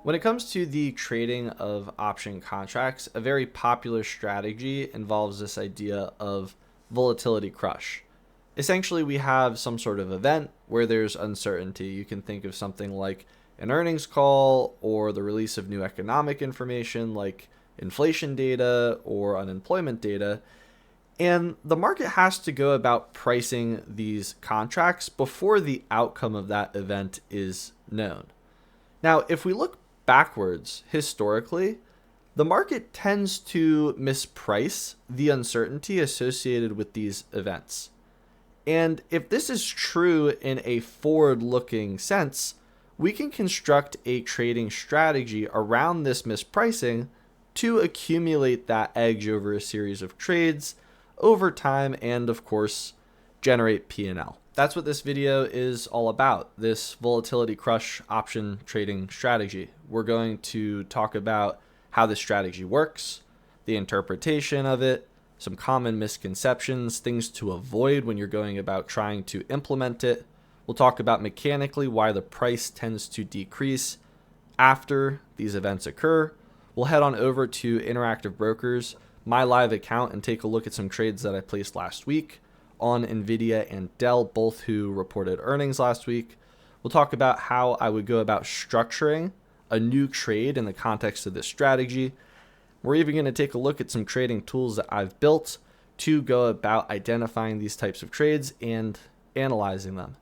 When it comes to the trading of option contracts, a very popular strategy involves this idea of volatility crush. Essentially, we have some sort of event where there's uncertainty. You can think of something like an earnings call or the release of new economic information like inflation data or unemployment data. And the market has to go about pricing these contracts before the outcome of that event is known. Now, if we look backwards historically, the market tends to misprice the uncertainty associated with these events. And if this is true in a forward-looking sense, we can construct a trading strategy around this mispricing to accumulate that edge over a series of trades over time and, of course, generate P&L. That's what this video is all about, this volatility crush option trading strategy. We're going to talk about how this strategy works, the interpretation of it, some common misconceptions, things to avoid when you're going about trying to implement it. We'll talk about mechanically why the price tends to decrease after these events occur. We'll head on over to Interactive Brokers, my live account, and take a look at some trades that I placed last week on Nvidia and Dell, both who reported earnings last week. We'll talk about how I would go about structuring a new trade in the context of this strategy. We're even going to take a look at some trading tools that I've built to go about identifying these types of trades and analyzing them.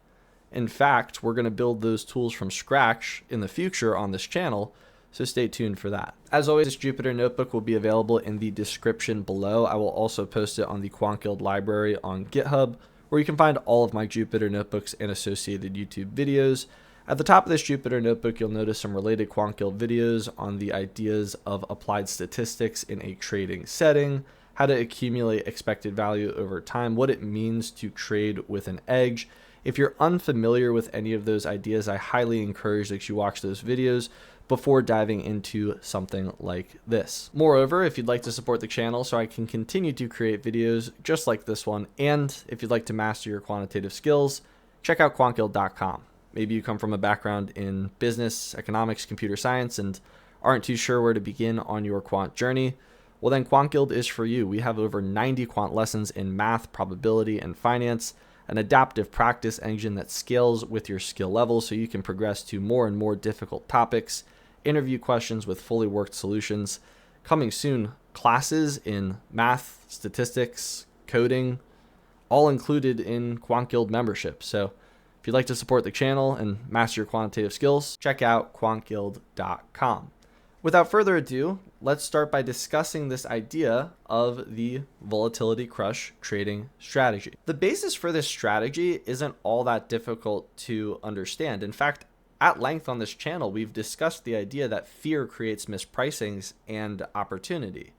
In fact, we're going to build those tools from scratch in the future on this channel, so stay tuned for that. As always, this Jupyter Notebook will be available in the description below. I will also post it on the QuantGuild library on GitHub, where you can find all of my Jupyter Notebooks and associated YouTube videos. At the top of this Jupyter Notebook, you'll notice some related QuantGuild videos on the ideas of applied statistics in a trading setting, how to accumulate expected value over time, what it means to trade with an edge. If you're unfamiliar with any of those ideas, I highly encourage that you watch those videos before diving into something like this. Moreover, if you'd like to support the channel so I can continue to create videos just like this one, and if you'd like to master your quantitative skills, check out quantguild.com. Maybe you come from a background in business, economics, computer science, and aren't too sure where to begin on your quant journey. Well, then QuantGuild is for you. We have over 90 quant lessons in math, probability, and finance, an adaptive practice engine that scales with your skill level so you can progress to more and more difficult topics, interview questions with fully worked solutions. Coming soon, classes in math, statistics, coding, all included in QuantGuild membership. So if you'd like to support the channel and master your quantitative skills, check out quantguild.com. Without further ado, let's start by discussing this idea of the volatility crush trading strategy. The basis for this strategy isn't all that difficult to understand. In fact, at length on this channel, we've discussed the idea that fear creates mispricings and opportunity.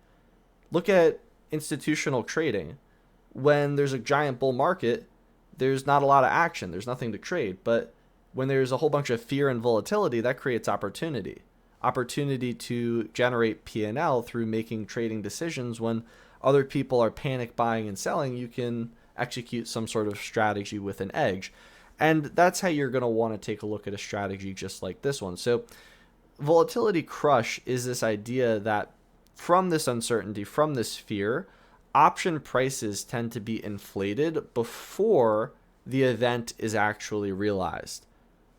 Look at institutional trading. When there's a giant bull market, there's not a lot of action. There's nothing to trade. But when there's a whole bunch of fear and volatility, that creates opportunity. Opportunity to generate P&L through making trading decisions. When other people are panic buying and selling, you can execute some sort of strategy with an edge. And that's how you're going to want to take a look at a strategy just like this one. So volatility crush is this idea that from this uncertainty, from this fear, option prices tend to be inflated before the event is actually realized.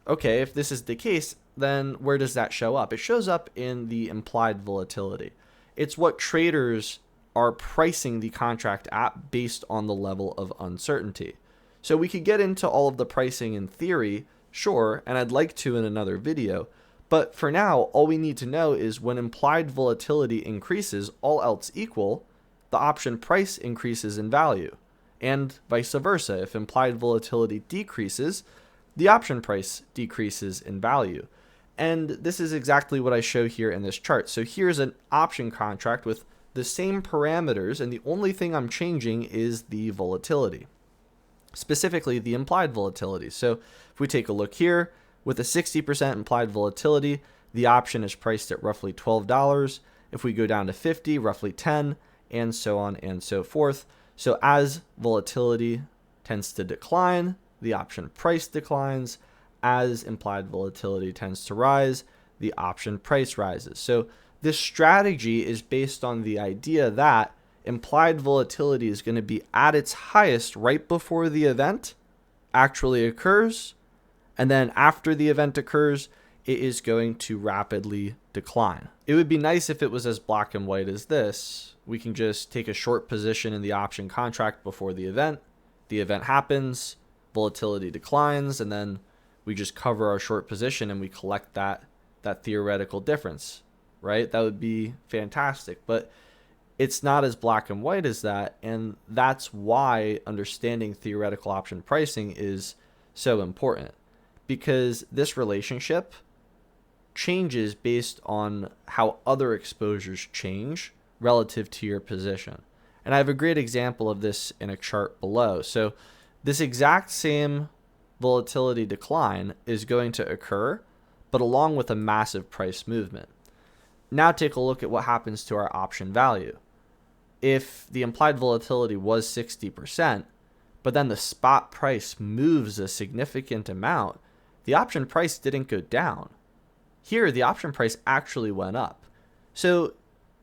Okay, if this is the case, then where does that show up? It shows up in the implied volatility. It's what traders are pricing the contract at based on the level of uncertainty. So we could get into all of the pricing in theory, sure, and I'd like to in another video, but for now, all we need to know is when implied volatility increases, all else equal, the option price increases in value, and vice versa. If implied volatility decreases, the option price decreases in value. And this is exactly what I show here in this chart. So here's an option contract with the same parameters, and the only thing I'm changing is the volatility, specifically the implied volatility. So if we take a look here, with a 60% implied volatility, the option is priced at roughly $12. If we go down to 50, roughly 10, and so on and so forth. So as volatility tends to decline, the option price declines. As implied volatility tends to rise, the option price rises. So this strategy is based on the idea that implied volatility is going to be at its highest right before the event actually occurs, and then after the event occurs, it is going to rapidly decline. It would be nice if it was as black and white as this. We can just take a short position in the option contract before the event happens, volatility declines, and then we just cover our short position and we collect that theoretical difference, right? That would be fantastic, but it's not as black and white as that, and that's why understanding theoretical option pricing is so important, because this relationship changes based on how other exposures change relative to your position. And I have a great example of this in a chart below. So this exact same volatility decline is going to occur, but along with a massive price movement. Now take a look at what happens to our option value. If the implied volatility was 60%, but then the spot price moves a significant amount, the option price didn't go down. Here, the option price actually went up. So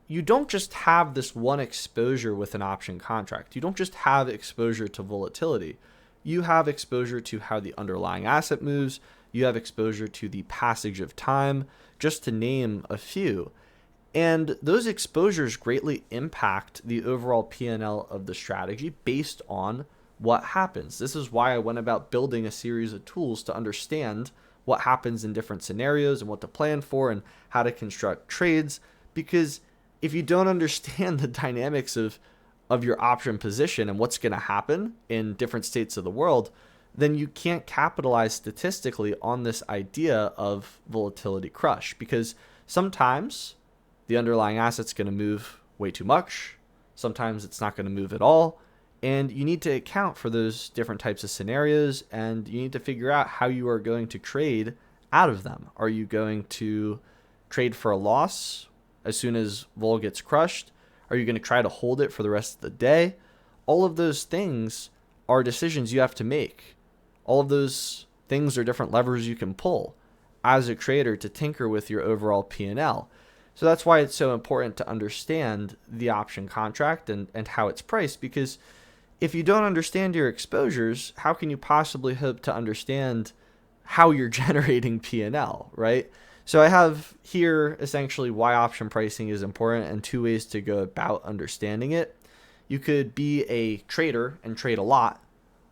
you don't just have this one exposure with an option contract. You don't just have exposure to volatility. You have exposure to how the underlying asset moves. You have exposure to the passage of time, just to name a few. And those exposures greatly impact the overall P&L of the strategy based on what happens. This is why I went about building a series of tools to understand what happens in different scenarios and what to plan for and how to construct trades. Because if you don't understand the dynamics of your option position and what's going to happen in different states of the world, then you can't capitalize statistically on this idea of volatility crush, because sometimes the underlying asset's going to move way too much. Sometimes it's not going to move at all. And you need to account for those different types of scenarios, and you need to figure out how you are going to trade out of them. Are you going to trade for a loss as soon as vol gets crushed? Are you going to try to hold it for the rest of the day? All of those things are decisions you have to make. All of those things are different levers you can pull as a trader to tinker with your overall P&L. So that's why it's so important to understand the option contract and how it's priced, because if you don't understand your exposures, how can you possibly hope to understand how you're generating P&L, right? So I have here essentially why option pricing is important and two ways to go about understanding it. You could be a trader and trade a lot,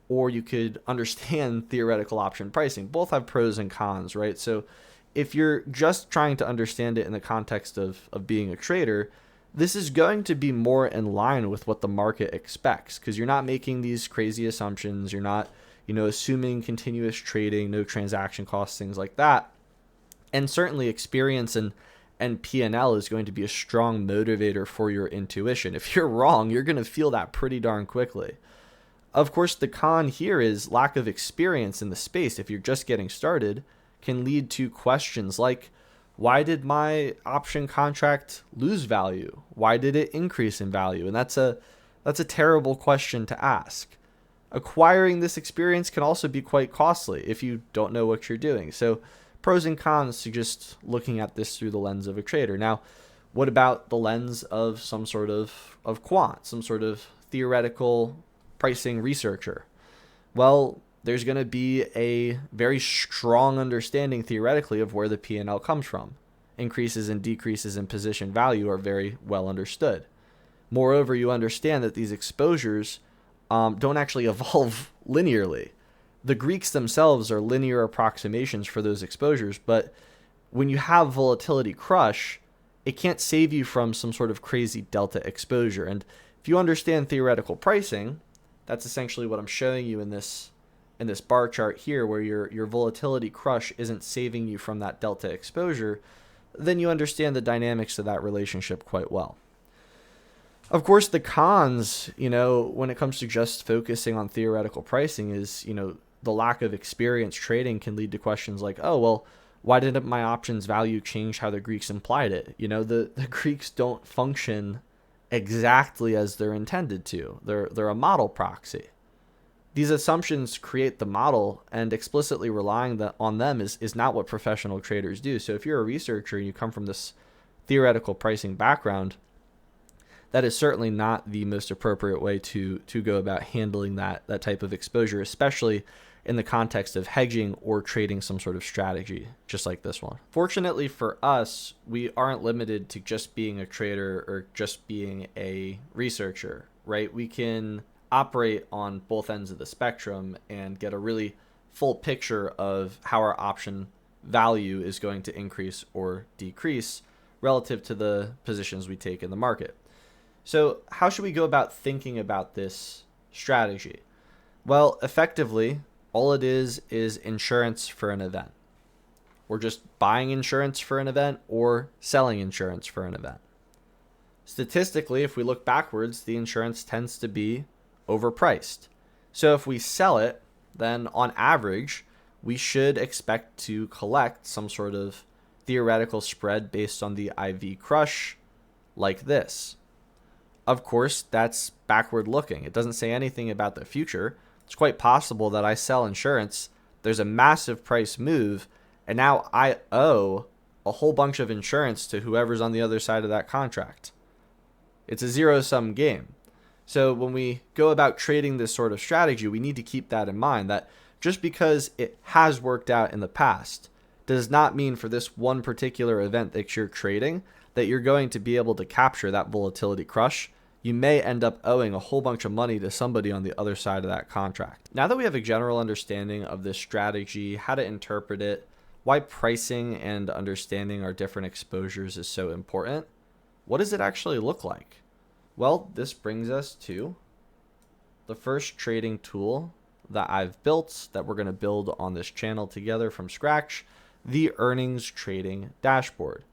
or you could understand theoretical option pricing. Both have pros and cons, right? So if you're just trying to understand it in the context of being a trader, this is going to be more in line with what the market expects, because you're not making these crazy assumptions. You're not, assuming continuous trading, no transaction costs, things like that. And certainly experience and P&L is going to be a strong motivator for your intuition. If you're wrong, you're going to feel that pretty darn quickly. Of course, the con here is lack of experience in the space. If you're just getting started, can lead to questions like, why did my option contract lose value? Why did it increase in value? And that's a terrible question to ask. Acquiring this experience can also be quite costly if you don't know what you're doing. So pros and cons to just looking at this through the lens of a trader. Now, what about the lens of some sort of quant, some sort of theoretical pricing researcher? Well, there's going to be a very strong understanding theoretically of where the P&L comes from. Increases and decreases in position value are very well understood. Moreover, you understand that these exposures don't actually evolve linearly. The Greeks themselves are linear approximations for those exposures, but when you have volatility crush, it can't save you from some sort of crazy delta exposure. And if you understand theoretical pricing, that's essentially what I'm showing you in this bar chart here, where your volatility crush isn't saving you from that delta exposure, then you understand the dynamics of that relationship quite well. Of course, the cons, when it comes to just focusing on theoretical pricing is, the lack of experience trading can lead to questions like, oh, well, why didn't my options value change how the Greeks implied it? The Greeks don't function exactly as they're intended to. They're a model proxy. these assumptions create the model, and explicitly relying on them is not what professional traders do. So if you're a researcher and you come from this theoretical pricing background, that is certainly not the most appropriate way to go about handling that type of exposure, especially in the context of hedging or trading some sort of strategy, just like this one. Fortunately for us, we aren't limited to just being a trader or just being a researcher, right? We can operate on both ends of the spectrum and get a really full picture of how our option value is going to increase or decrease relative to the positions we take in the market. So how should we go about thinking about this strategy? Well, effectively, all it is insurance for an event. We're just buying insurance for an event or selling insurance for an event. Statistically, if we look backwards, the insurance tends to be overpriced. So if we sell it, then on average, we should expect to collect some sort of theoretical spread based on the IV crush like this. Of course, that's backward looking. It doesn't say anything about the future. It's quite possible that I sell insurance, there's a massive price move, and now I owe a whole bunch of insurance to whoever's on the other side of that contract. It's a zero-sum game. So when we go about trading this sort of strategy, we need to keep that in mind, that just because it has worked out in the past does not mean for this one particular event that you're trading that you're going to be able to capture that volatility crush. You may end up owing a whole bunch of money to somebody on the other side of that contract. Now that we have a general understanding of this strategy, how to interpret it, why pricing and understanding our different exposures is so important, what does it actually look like? Well, this brings us to the first trading tool that I've built that we're going to build on this channel together from scratch, the earnings trading dashboard.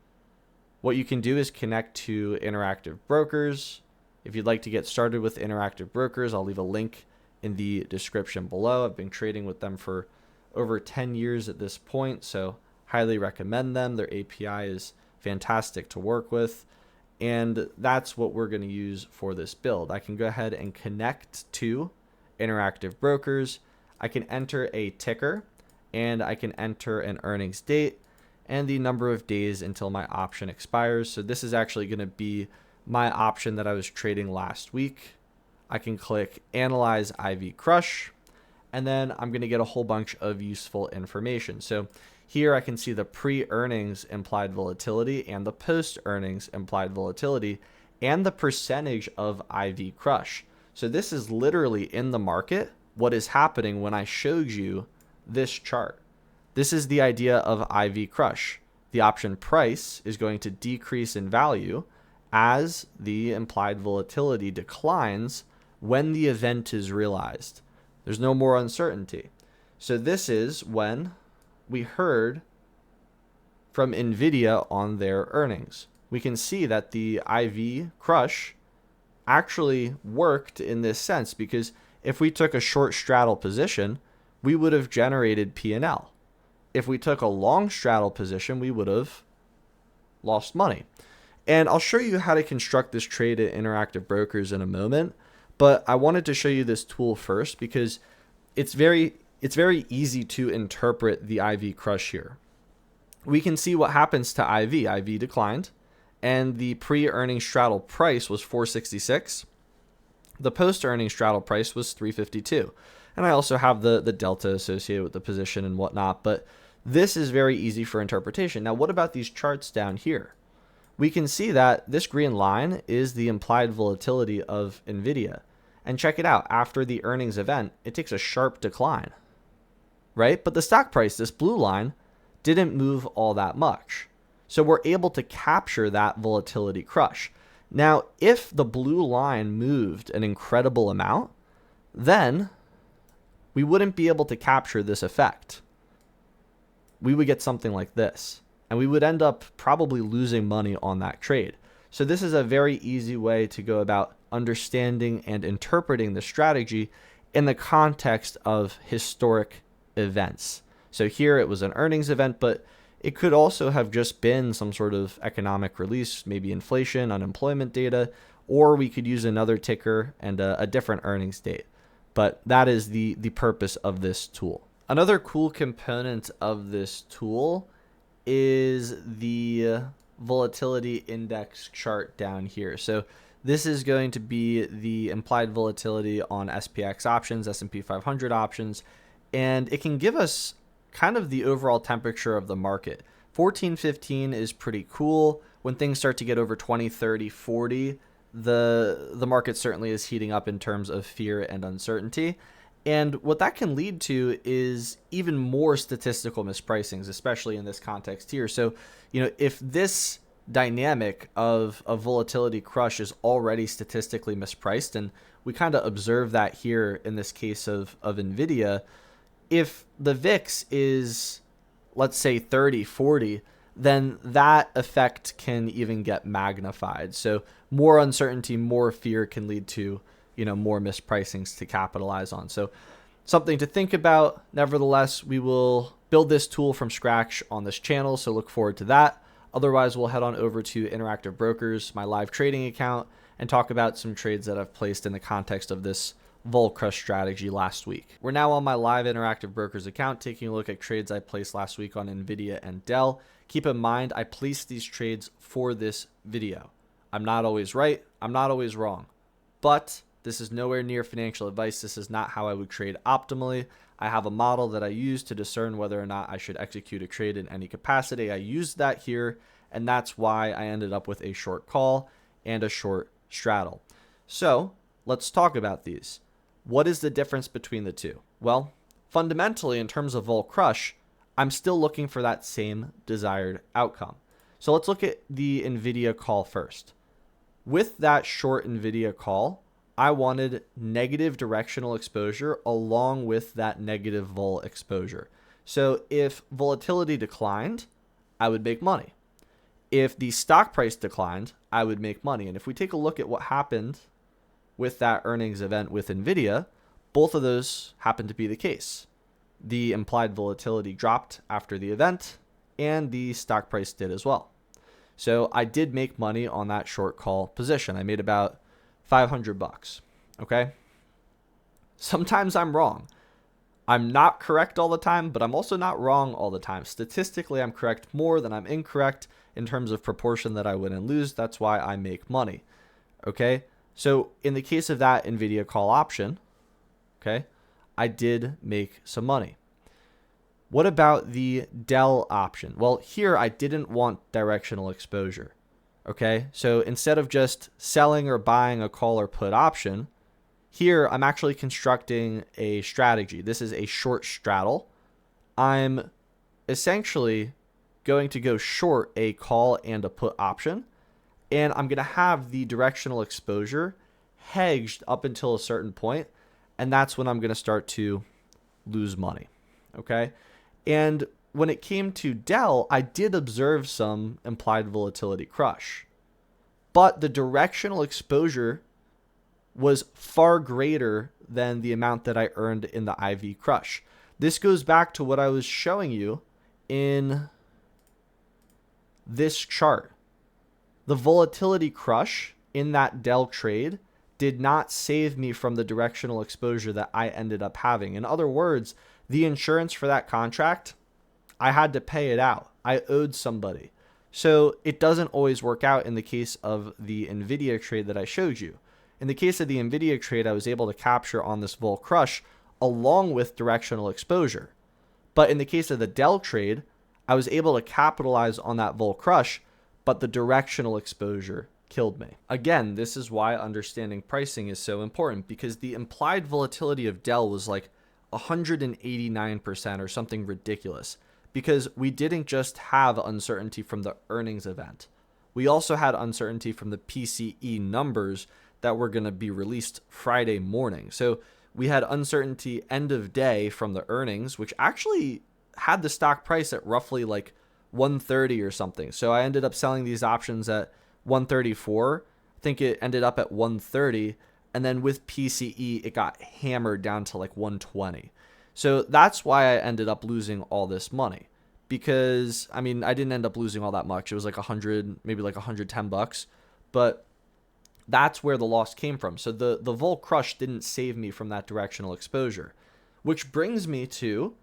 What you can do is connect to Interactive Brokers. If you'd like to get started with Interactive Brokers, I'll leave a link in the description below. I've been trading with them for over 10 years at this point, so highly recommend them. Their API is fantastic to work with, and that's what we're going to use for this build. I can go ahead and connect to Interactive Brokers. I can enter a ticker, and I can enter an earnings date and the number of days until my option expires. So this is actually going to be my option that I was trading last week. I can click Analyze IV Crush, and then I'm going to get a whole bunch of useful information. So here I can see the pre-earnings implied volatility and the post-earnings implied volatility and the percentage of IV crush. So this is literally in the market what is happening when I showed you this chart. This is the idea of IV crush. The option price is going to decrease in value as the implied volatility declines when the event is realized. There's no more uncertainty. So this is when we heard from NVIDIA on their earnings. We can see that the IV crush actually worked in this sense, because if we took a short straddle position, we would have generated P&L. If we took a long straddle position, we would have lost money. And I'll show you how to construct this trade at Interactive Brokers in a moment, but I wanted to show you this tool first because it's very easy to interpret the IV crush here. We can see what happens to IV. IV declined, and the pre-earning straddle price was 466. The post-earning straddle price was 352. And I also have the delta associated with the position and whatnot, but this is very easy for interpretation. Now, what about these charts down here? We can see that this green line is the implied volatility of NVIDIA. And check it out, after the earnings event, it takes a sharp decline, right? But the stock price, this blue line, didn't move all that much. So we're able to capture that volatility crush. Now, if the blue line moved an incredible amount, then we wouldn't be able to capture this effect. We would get something like this, and we would end up probably losing money on that trade. So this is a very easy way to go about understanding and interpreting the strategy in the context of historic events. So here it was an earnings event, but it could also have just been some sort of economic release, maybe inflation, unemployment data, or we could use another ticker and a different earnings date. But that is the purpose of this tool. Another cool component of this tool is the volatility index chart down here. So this is going to be the implied volatility on SPX options, S&P 500 options, and it can give us kind of the overall temperature of the market. 14, 15 is pretty cool. When things start to get over 20, 30, 40, the market certainly is heating up in terms of fear and uncertainty. And what that can lead to is even more statistical mispricings, especially in this context here. So, if this dynamic of volatility crush is already statistically mispriced, and we kind of observe that here in this case of NVIDIA, if the VIX is, let's say, 30, 40, then that effect can even get magnified. So more uncertainty, more fear can lead to, more mispricings to capitalize on. So something to think about. Nevertheless, we will build this tool from scratch on this channel, so look forward to that. Otherwise, we'll head on over to Interactive Brokers, my live trading account, and talk about some trades that I've placed in the context of this vol crush strategy last week. We're now on my live Interactive Brokers account, taking a look at trades I placed last week on NVIDIA and Dell. Keep in mind, I placed these trades for this video. I'm not always right. I'm not always wrong. But this is nowhere near financial advice. This is not how I would trade optimally. I have a model that I use to discern whether or not I should execute a trade in any capacity. I used that here, and that's why I ended up with a short call and a short straddle. So let's talk about these. What is the difference between the two? Well, fundamentally, in terms of vol crush, I'm still looking for that same desired outcome. So let's look at the NVIDIA call first. With that short NVIDIA call, I wanted negative directional exposure along with that negative vol exposure. So if volatility declined, I would make money. If the stock price declined, I would make money. And if we take a look at what happened with that earnings event with NVIDIA, both of those happened to be the case. The implied volatility dropped after the event, and the stock price did as well. So I did make money on that short call position. I made about $500, okay? Sometimes I'm wrong. I'm not correct all the time, but I'm also not wrong all the time. Statistically, I'm correct more than I'm incorrect in terms of proportion that I win and lose. That's why I make money, okay? So in the case of that NVIDIA call option, okay, I did make some money. What about the Dell option? Well, here I didn't want directional exposure. Okay, so instead of just selling or buying a call or put option, here I'm actually constructing a strategy. This is a short straddle. I'm essentially going to go short a call and a put option, and I'm going to have the directional exposure hedged up until a certain point, and that's when I'm going to start to lose money. Okay, and when it came to Dell, I did observe some implied volatility crush, but the directional exposure was far greater than the amount that I earned in the IV crush. This goes back to what I was showing you in this chart. The volatility crush in that Dell trade did not save me from the directional exposure that I ended up having. In other words, the insurance for that contract, I had to pay it out. I owed somebody. So it doesn't always work out in the case of the NVIDIA trade that I showed you. In the case of the NVIDIA trade, I was able to capture on this vol crush along with directional exposure. But in the case of the Dell trade, I was able to capitalize on that vol crush, but the directional exposure killed me. Again, this is why understanding pricing is so important, because the implied volatility of Dell was like 189% or something ridiculous, because we didn't just have uncertainty from the earnings event. We also had uncertainty from the PCE numbers that were going to be released Friday morning. So we had uncertainty end of day from the earnings, which actually had the stock price at roughly like 130 or something. So I ended up selling these options at 134. I think it ended up at 130. And then with PCE, it got hammered down to like 120. So that's why I ended up losing all this money, because I didn't end up losing all that much. It was like 100, maybe like $110, but That's where the loss came from. So the vol crush didn't save me from that directional exposure, which brings me to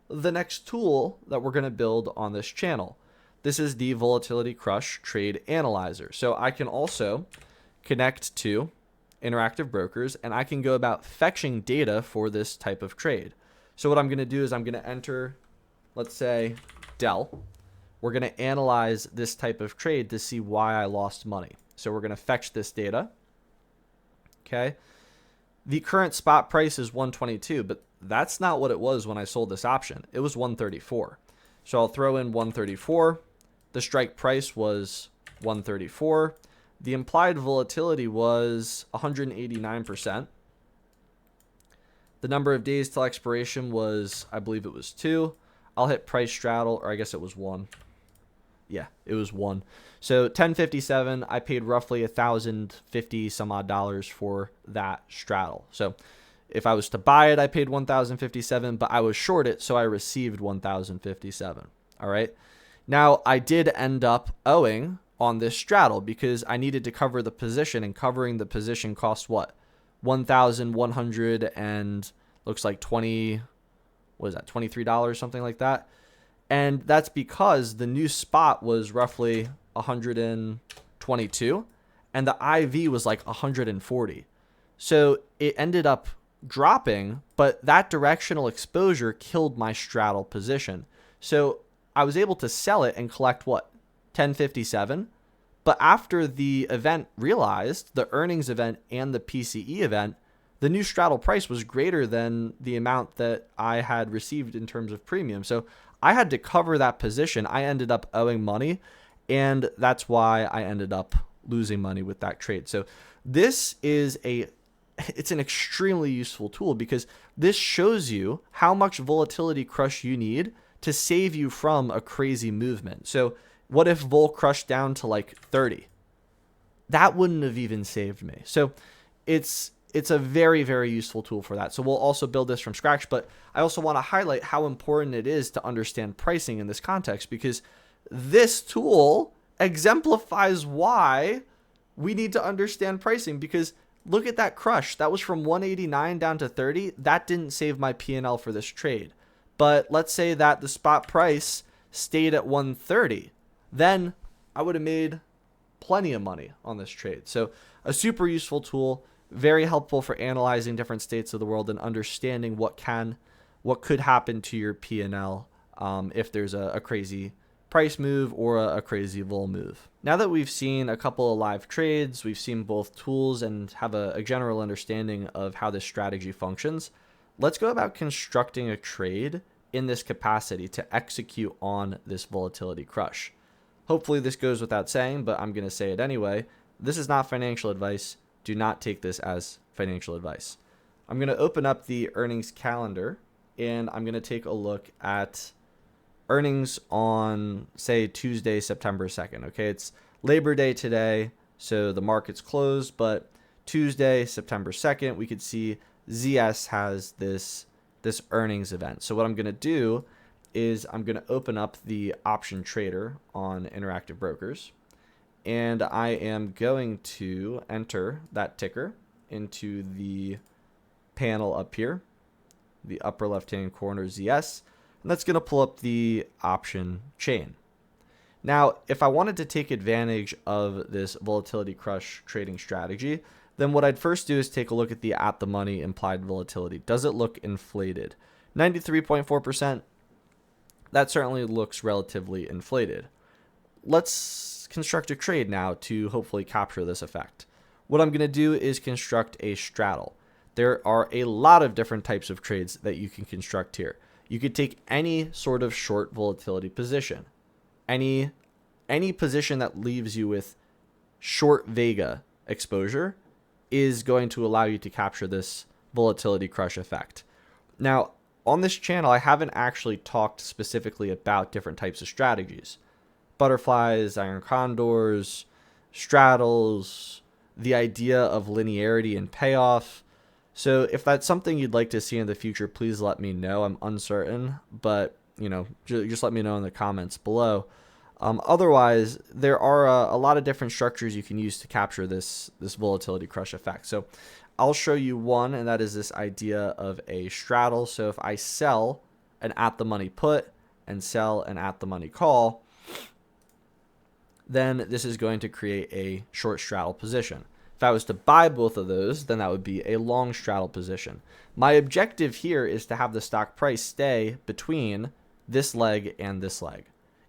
the next tool that we're going to build on this channel. This is the Volatility Crush Trade Analyzer. So I can also connect to Interactive Brokers, and I can go about fetching data for this type of trade. So what I'm going to do is I'm going to enter, let's say, Dell. We're going to analyze this type of trade to see why I lost money. So we're going to fetch this data. Okay. The current spot price is 122, but that's not what it was when I sold this option. It was 134. So I'll throw in 134. The strike price was 134. The implied volatility was 189%. The number of days till expiration was, I believe it was 2. I'll hit price straddle, or I guess it was 1. Yeah, it was 1. So 1057, I paid roughly $1,050 some odd dollars for that straddle. So if I was to buy it, I paid 1,057, but I was short it, so I received 1,057. All right. Now I did end up owing on this straddle because I needed to cover the position, and covering the position cost what? 1,100 and looks like 20, what is that? $23, something like that. And that's because the new spot was roughly 122 and the IV was like 140. So it ended up dropping, but that directional exposure killed my straddle position. So I was able to sell it and collect what? 1057. But after the event realized, the earnings event and the PCE event, the new straddle price was greater than the amount that I had received in terms of premium. So I had to cover that position. I ended up owing money, and that's why I ended up losing money with that trade. So this is it's an extremely useful tool because this shows you how much volatility crush you need to save you from a crazy movement. So what if vol crushed down to like 30? That wouldn't have even saved me. So it's a very, very useful tool for that. So we'll also build this from scratch, but I also want to highlight how important it is to understand pricing in this context, because this tool exemplifies why we need to understand pricing. Because look at that crush. That was from 189 down to 30. That didn't save my P&L for this trade. But let's say that the spot price stayed at 130. Then I would have made plenty of money on this trade. So a super useful tool, very helpful for analyzing different states of the world and understanding what could happen to your P&L if there's a crazy price move or a crazy vol move. Now that we've seen a couple of live trades, we've seen both tools and have a general understanding of how this strategy functions, let's go about constructing a trade in this capacity to execute on this volatility crush. Hopefully this goes without saying, but I'm going to say it anyway. This is not financial advice. Do not take this as financial advice. I'm going to open up the earnings calendar, and I'm going to take a look at earnings on, say, Tuesday, September 2nd. Okay, it's Labor Day today, so the market's closed, but Tuesday, September 2nd, we could see ZS has this earnings event. So what I'm going to do is I'm going to open up the option trader on Interactive Brokers, and I am going to enter that ticker into the panel up here, the upper left-hand corner ZS, and that's going to pull up the option chain. Now, if I wanted to take advantage of this volatility crush trading strategy, then what I'd first do is take a look at the at-the-money implied volatility. Does it look inflated? 93.4%. That certainly looks relatively inflated. Let's construct a trade now to hopefully capture this effect. What I'm going to do is construct a straddle. There are a lot of different types of trades that you can construct here. You could take any sort of short volatility position. Any position that leaves you with short Vega exposure is going to allow you to capture this volatility crush effect. Now, on this channel, I haven't actually talked specifically about different types of strategies. Butterflies, iron condors, straddles, the idea of linearity and payoff. So if that's something you'd like to see in the future, please let me know. I'm uncertain, but just let me know in the comments below. Otherwise, there are a lot of different structures you can use to capture this volatility crush effect. So I'll show you one, and that is this idea of a straddle. So if I sell an at the money put and sell an at the money call, then this is going to create a short straddle position. If I was to buy both of those, then that would be a long straddle position. My objective here is to have the stock price stay between this leg and this leg.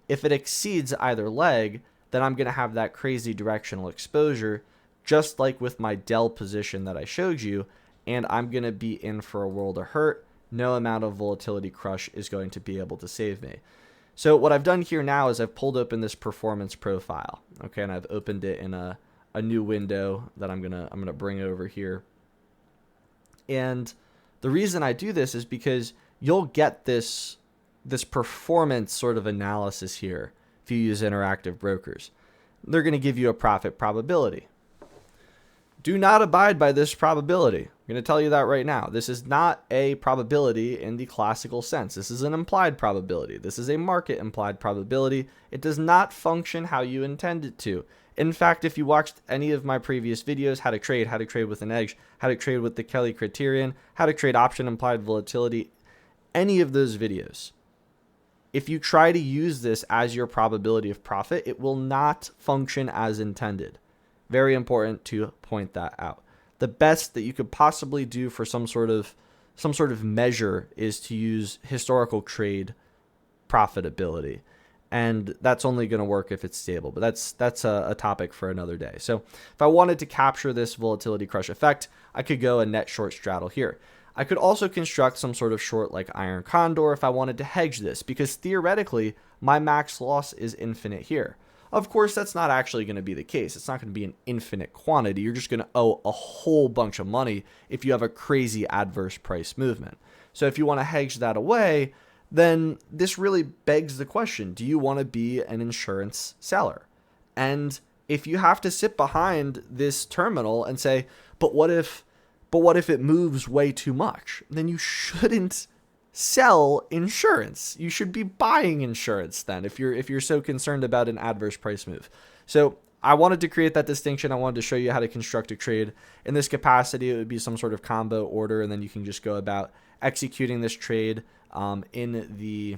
If it exceeds either leg, then I'm going to have that crazy directional exposure, just like with my Dell position that I showed you, and I'm going to be in for a world of hurt. No amount of volatility crush is going to be able to save me. So what I've done here now is I've pulled open this performance profile, okay, and I've opened it in a new window that I'm gonna bring over here. And the reason I do this is because you'll get this performance sort of analysis here if you use interactive brokers. They're going to give you a profit probability. Do not abide by this probability. I'm going to tell you that right now. This is not a probability in the classical sense. This is an implied probability. This is a market implied probability. It does not function how you intend it to. In fact, if you watched any of my previous videos, how to trade with an edge, how to trade with the Kelly criterion, how to trade option implied volatility, any of those videos, if you try to use this as your probability of profit, it will not function as intended. Very important to point that out. The best that you could possibly do for some sort of measure is to use historical trade profitability. And that's only going to work if it's stable. But that's a topic for another day. So if I wanted to capture this volatility crush effect, I could go a net short straddle here. I could also construct some sort of short like iron condor if I wanted to hedge this, because theoretically my max loss is infinite here. Of course, that's not actually going to be the case. It's not going to be an infinite quantity. You're just going to owe a whole bunch of money if you have a crazy adverse price movement. So if you want to hedge that away, then this really begs the question, do you want to be an insurance seller? And if you have to sit behind this terminal and say, but what if it moves way too much? Then you shouldn't sell insurance. You should be buying insurance then if you're so concerned about an adverse price move. So I wanted to create that distinction. I wanted to show you how to construct a trade. In this capacity, it would be some sort of combo order, and then you can just go about executing this trade in the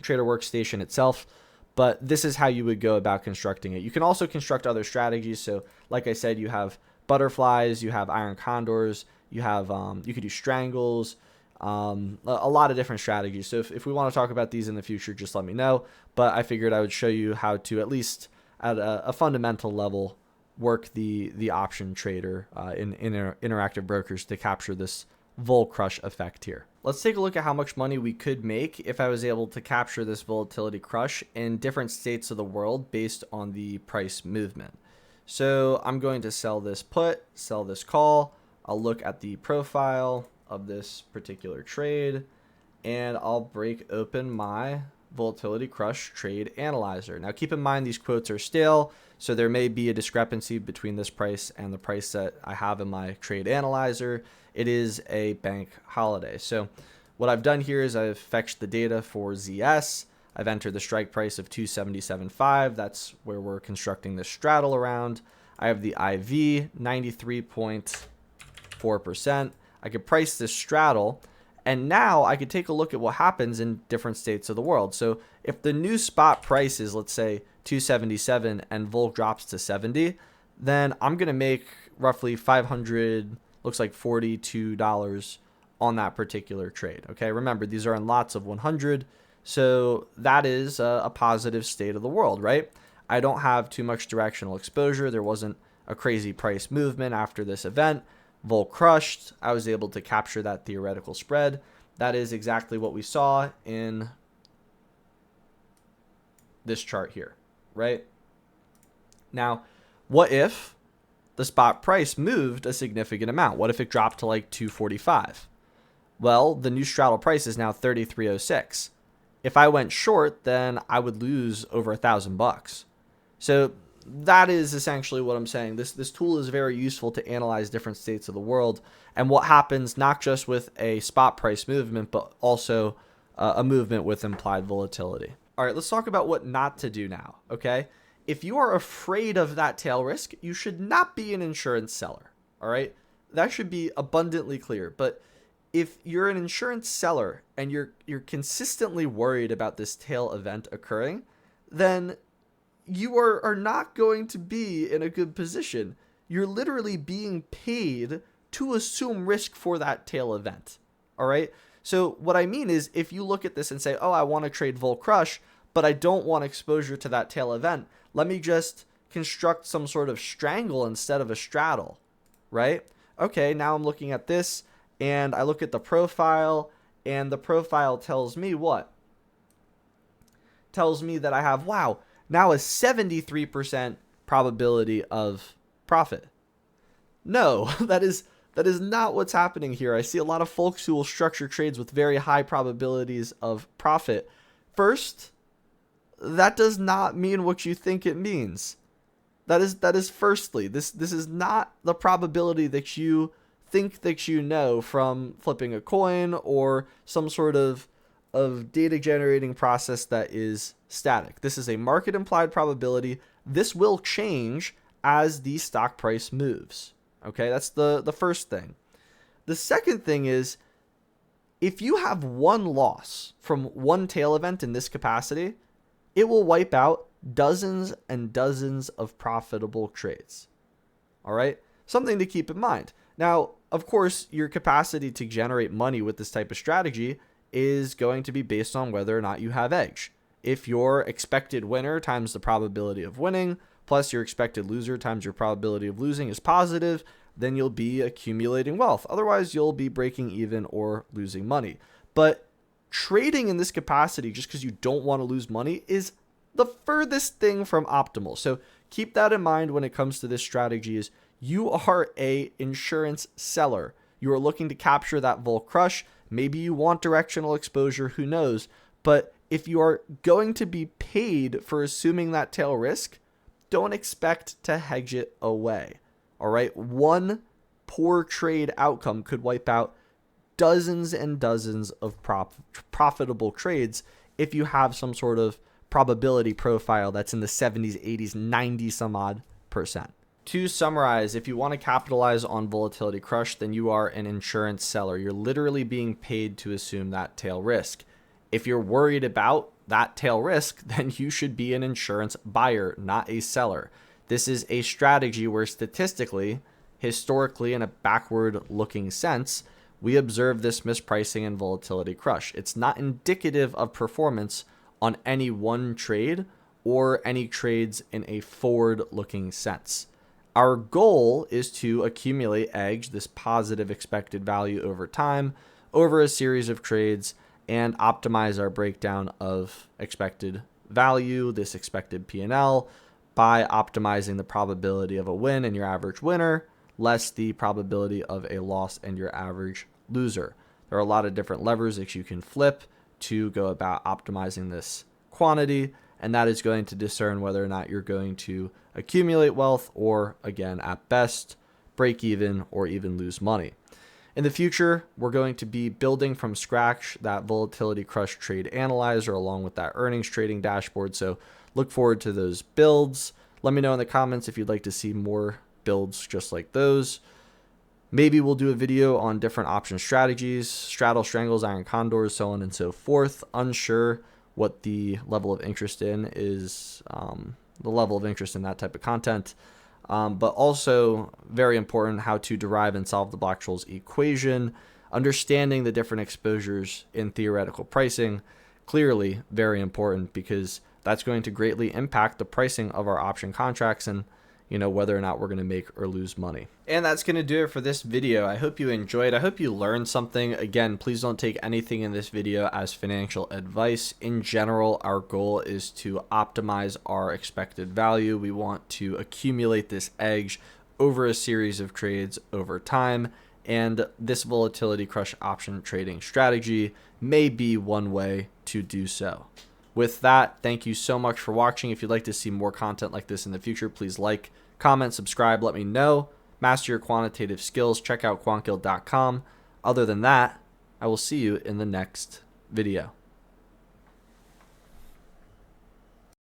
trader workstation itself. But this is how you would go about constructing it. You can also construct other strategies. So like I said, you have butterflies, you have iron condors, you have you could do strangles, a lot of different strategies. So if we want to talk about these in the future, just let me know. But I figured I would show you how to, at least at a fundamental level, work the option trader in interactive brokers to capture this vol crush effect here. Let's take a look at how much money we could make if I was able to capture this volatility crush in different states of the world based on the price movement. So I'm going to sell this put, sell this call. I'll look at the profile of this particular trade, and I'll break open my volatility crush trade analyzer. Now keep in mind these quotes are stale, so there may be a discrepancy between this price and the price that I have in my trade analyzer. It is a bank holiday. So what I've done here is I've fetched the data for ZS. I've entered the strike price of 277.5. That's where we're constructing this straddle around. I have the IV 93.4%. I could price this straddle, and now I could take a look at what happens in different states of the world. So if the new spot price is, let's say, 277 and vol drops to 70, then I'm going to make roughly $500, looks like $42 on that particular trade. Okay, remember, these are in lots of 100. So that is a positive state of the world, right? I don't have too much directional exposure. There wasn't a crazy price movement after this event. Vol crushed. I was able to capture that theoretical spread. That is exactly what we saw in this chart here, right? Now, what if the spot price moved a significant amount? What if it dropped to like 245? Well, the new straddle price is now 33.06. If I went short, then I would lose over $1,000. So that is essentially what I'm saying. This tool is very useful to analyze different states of the world and what happens not just with a spot price movement, but also a movement with implied volatility. All right, let's talk about what not to do now, okay? If you are afraid of that tail risk, you should not be an insurance seller, all right? That should be abundantly clear. But if you're an insurance seller and you're consistently worried about this tail event occurring, then you are not going to be in a good position. You're literally being paid to assume risk for that tail event, all right? So what I mean is, if you look at this and say, oh, I want to trade Vol Crush, but I don't want exposure to that tail event, let me just construct some sort of strangle instead of a straddle, right? Okay, now I'm looking at this, and I look at the profile, and the profile tells me what? Tells me that I have, wow, now a 73% probability of profit. No, that is not what's happening here. I see a lot of folks who will structure trades with very high probabilities of profit. First, that does not mean what you think it means. That is firstly, this is not the probability that you think that you know from flipping a coin or some sort of data generating process that is static. This is a market implied probability. This will change as the stock price moves. Okay, that's the first thing. The second thing is, if you have one loss from one tail event in this capacity, it will wipe out dozens and dozens of profitable trades. All right, something to keep in mind. Now, of course, your capacity to generate money with this type of strategy is going to be based on whether or not you have edge. If your expected winner times the probability of winning plus your expected loser times your probability of losing is positive, then you'll be accumulating wealth. Otherwise, you'll be breaking even or losing money. But trading in this capacity just because you don't want to lose money is the furthest thing from optimal. So keep that in mind when it comes to this strategy. Is you are a insurance seller. You are looking to capture that Vol Crush. Maybe you want directional exposure, who knows? But if you are going to be paid for assuming that tail risk, don't expect to hedge it away. All right, one poor trade outcome could wipe out dozens and dozens of profitable trades if you have some sort of probability profile that's in the 70s, 80s, 90 some odd percent. To summarize, if you want to capitalize on volatility crush, then you are an insurance seller. You're literally being paid to assume that tail risk. If you're worried about that tail risk, then you should be an insurance buyer, not a seller. This is a strategy where statistically, historically, in a backward-looking sense, we observe this mispricing and volatility crush. It's not indicative of performance on any one trade or any trades in a forward-looking sense. Our goal is to accumulate edge, this positive expected value over time, over a series of trades, and optimize our breakdown of expected value, this expected P&L, by optimizing the probability of a win and your average winner, less the probability of a loss and your average loser. There are a lot of different levers that you can flip to go about optimizing this quantity, and that is going to discern whether or not you're going to accumulate wealth or, again, at best, break even or even lose money. In the future, we're going to be building from scratch that volatility crush trade analyzer along with that earnings trading dashboard. So look forward to those builds. Let me know in the comments if you'd like to see more builds just like those. Maybe we'll do a video on different option strategies, straddle, strangles, iron condors, so on and so forth. Unsure what the level of interest in is, the level of interest in that type of content. But also very important, how to derive and solve the Black-Scholes equation, understanding the different exposures in theoretical pricing, clearly very important because that's going to greatly impact the pricing of our option contracts and whether or not we're going to make or lose money. And that's going to do it for this video. I hope you enjoyed. I hope you learned something. Again, please don't take anything in this video as financial advice. In general, our goal is to optimize our expected value. We want to accumulate this edge over a series of trades over time. And this volatility crush option trading strategy may be one way to do so. With that, thank you so much for watching. If you'd like to see more content like this in the future, please like, comment, subscribe, let me know. Master your quantitative skills. Check out quantguild.com. Other than that, I will see you in the next video.